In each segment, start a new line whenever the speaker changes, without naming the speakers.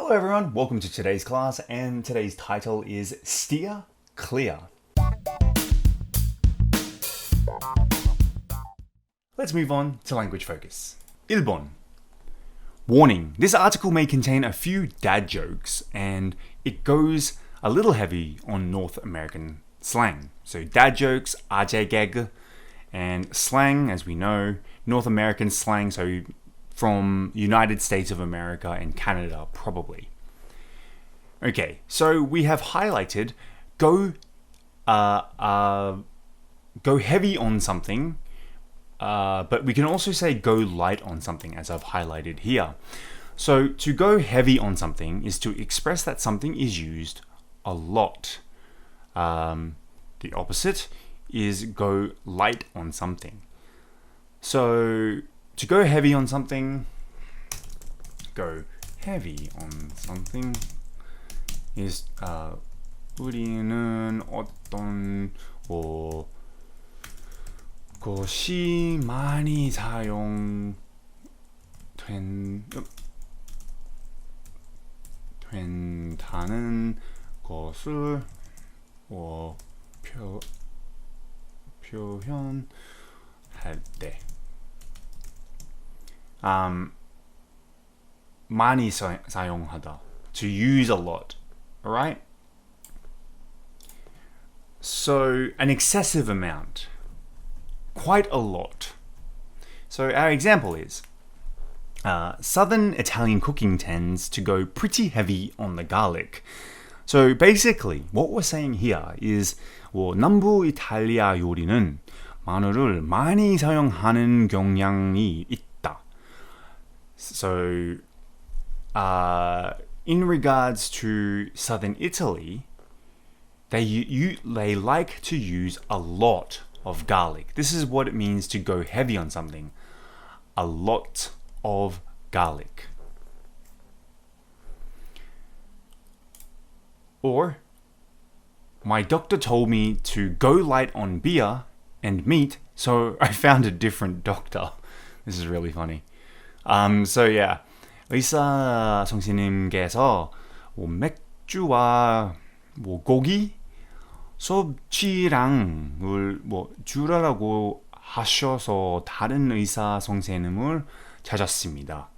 Hello everyone, welcome to today's class, and today's title is Steer Clear. Let's move on to language focus. 1번. Warning, this article may contain a few dad jokes and it goes a little heavy on North American slang. So dad jokes, 아재 개그, and slang, as we know, North American slang, so from United States of America and Canada, probably. Okay, so we have highlighted go heavy on something, but we can also say go light on something, as I've highlighted here. So to go heavy on something is to express that something is used a lot. The opposite is go light on something. So to go heavy on something is 우리는 어떤 것이 많이 된다는 것을 표현할 때 많이 사용하다, to use a lot, alright? So an excessive amount, quite a lot. So our example is Southern Italian cooking tends to go pretty heavy on the garlic. So basically what we're saying here is 남부 이탈리아 요리는 마늘을 많이 사용하는 경향이 있다. So in regards to Southern Italy, they like to use a lot of garlic. This is what it means to go heavy on something. A lot of garlic. Or, my doctor told me to go light on beer and meat, so I found a different doctor. This is really funny. So yeah, 의사 선생님께서 맥주와 고기, 섭취량을 줄이라고 하셔서 다른 의사 선생님을 찾았습니다.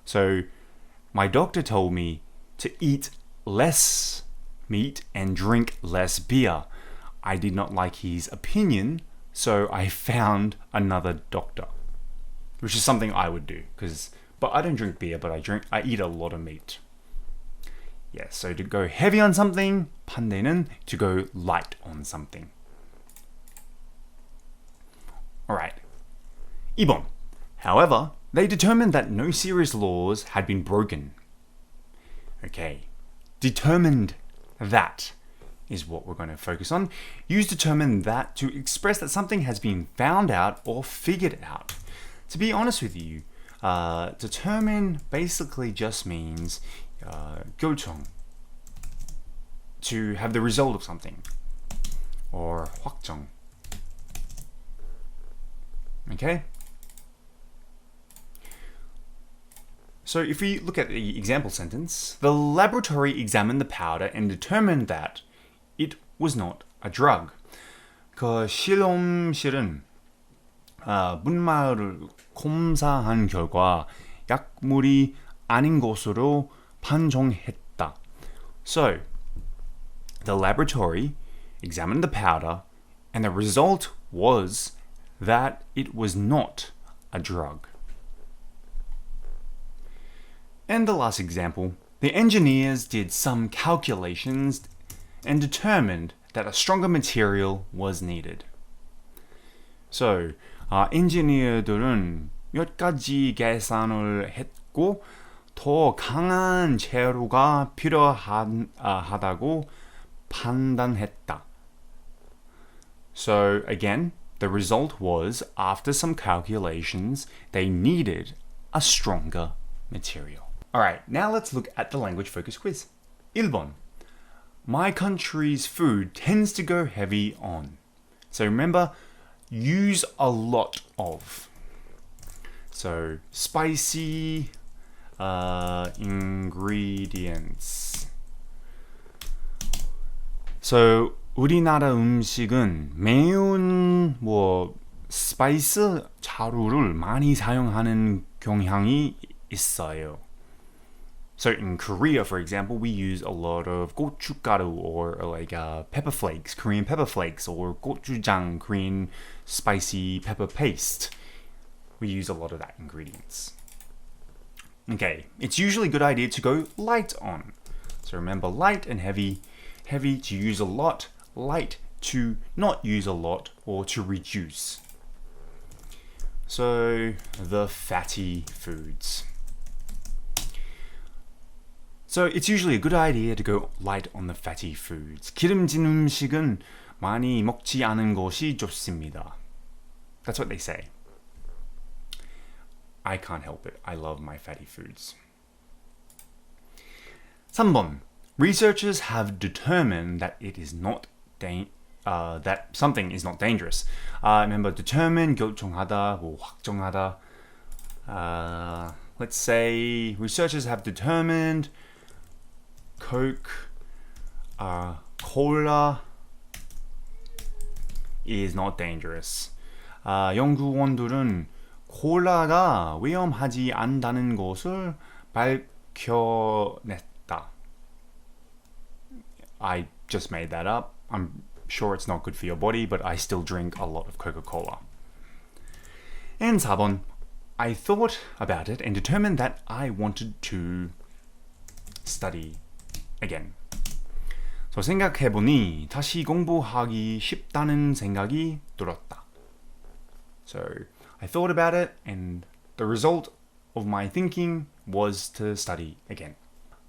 So my doctor told me to eat less meat and drink less beer. I did not like his opinion, so I found another doctor, which is something I would do, but I don't drink beer, but I eat a lot of meat. Yeah, so to go heavy on something, 반대는 to go light on something. Alright. 2번. However, they determined that no serious laws had been broken. Okay. Determined that is what we're going to focus on. Use determined that to express that something has been found out or figured out. To be honest with you, determine basically just means 결정, to have the result of something, or 확정. Okay? So if we look at the example sentence, the laboratory examined the powder and determined that it was not a drug. 그 실험실은 분말을 검사한 결과 약물이 아닌 것으로 판정했다. So, the laboratory examined the powder and the result was that it was not a drug. And the last example, the engineers did some calculations and determined that a stronger material was needed. So, 엔지니어들은 몇 가지 계산을 했고 더 강한 재료가 필요하다고 판단했다. So again, the result was, after some calculations, they needed a stronger material. Alright, now let's look at the language focus quiz. 1번. My country's food tends to go heavy on. So remember, use a lot of. So spicy, ingredients. So 우리나라 음식은 매운 스파이스 자루를 많이 사용하는 경향이 있어요. So in Korea, for example, we use a lot of gochugaru or like pepper flakes, Korean pepper flakes, or gochujang, Korean spicy pepper paste. We use a lot of that ingredients. Okay, it's usually a good idea to go light on. So remember, light and heavy. Heavy to use a lot, light to not use a lot or to reduce. So the fatty foods. So it's usually a good idea to go light on the fatty foods. 기름진 음식은 많이 먹지 않은 것이 좋습니다. That's what they say. I can't help it. I love my fatty foods. 3번. Researchers have determined that it is not that something is not dangerous. Remember, determine, 결정하다, 확정하다. Let's say researchers have determined Coke, cola is not dangerous. 연구원들은 콜라가 위험하지 않다는 것을 밝혀냈다. I just made that up. I'm sure it's not good for your body, but I still drink a lot of Coca-Cola. And 4번, I thought about it and determined that I wanted to study again. So 생각해보니 다시 공부하기 쉽다는 생각이 들었다. So I thought about it and the result of my thinking was to study again.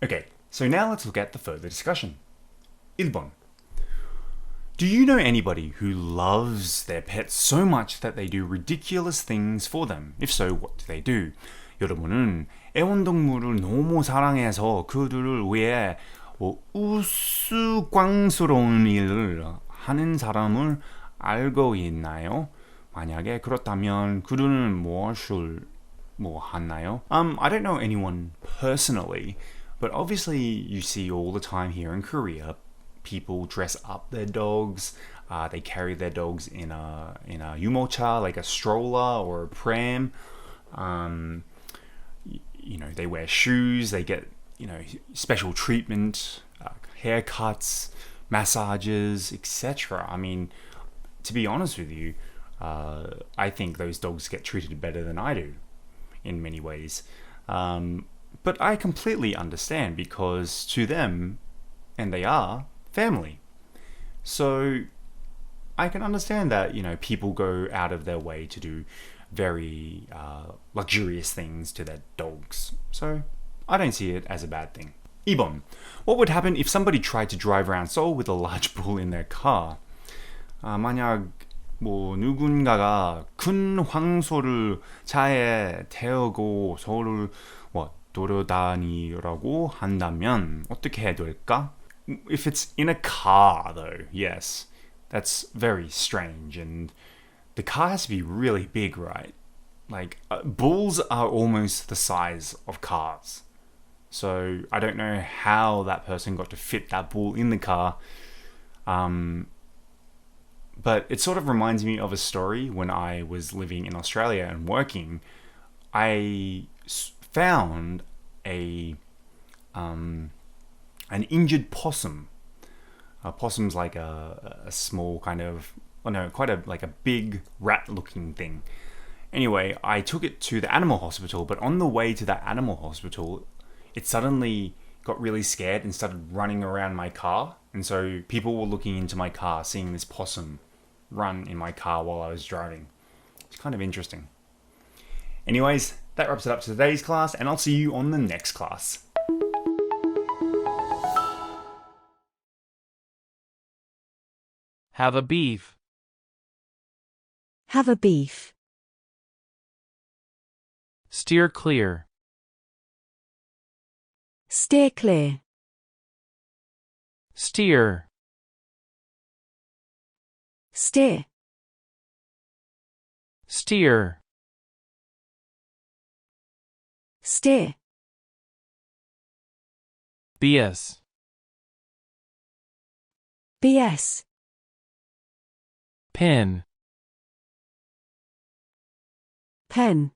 Okay, so now let's look at the further discussion. 1번. Do you know anybody who loves their pets so much that they do ridiculous things for them? If so, what do they do? 여러분은 애완동물을 너무 사랑해서 그들을 위해 우스꽝스러운 일을 하는 사람을 알고 있나요? 만약에 그렇다면 그들은 무엇을 하나요? I don't know anyone personally, but obviously you see all the time here in Korea, people dress up their dogs. They carry their dogs in a yumocha, like a stroller or a pram. They wear shoes. They get special treatment, haircuts, massages, etc. I mean, to be honest with you, I think those dogs get treated better than I do in many ways. But I completely understand because to them, and they are, family. So I can understand that, people go out of their way to do very luxurious things to their dogs. So I don't see it as a bad thing. 2번. What would happen if somebody tried to drive around Seoul with a large bull in their car? 만약 누군가가 큰 황소를 차에 태우고 서울을 돌아다니라고 한다면 어떻게 해야 될까? If it's in a car, though, yes, that's very strange, and the car has to be really big, right? Like, bulls are almost the size of cars. So I don't know how that person got to fit that bull in the car. But it sort of reminds me of a story when I was living in Australia and working. I found an injured possum. A possum's like a small kind of, like a big rat-looking thing. Anyway, I took it to the animal hospital, but on the way to that animal hospital, it suddenly got really scared and started running around my car. And so people were looking into my car, seeing this possum run in my car while I was driving. It's kind of interesting. Anyways, that wraps it up to today's class, and I'll see you on the next class.
Have a beef.
Have a beef.
Steer clear.
Steer clear.
Steer.
Steer.
Steer.
Steer.
BS.
BS.
Pin.
Pen.